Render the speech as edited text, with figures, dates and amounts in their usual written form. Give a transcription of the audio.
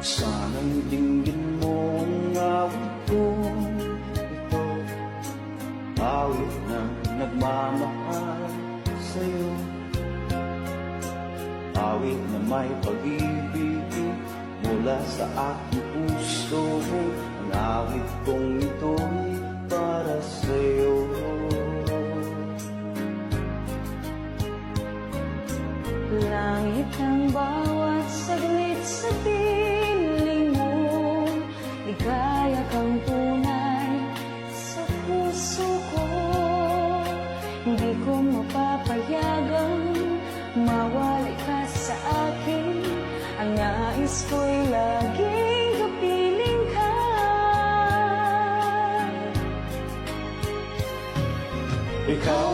Sana'y dinggin mo ang awit ko ito, awit ng nagmamahal sa'yo, awit na may pag-ibig mula sa aking puso. Ang awit kong ito'y para sa'yo. Langit ang bawat saglit sa piling mo, ligaya kang tunay sa puso ko. Hindi ko mapapayagang mawali ka sa akin. Ang nais ko'y laging kapiling ka. Ikaw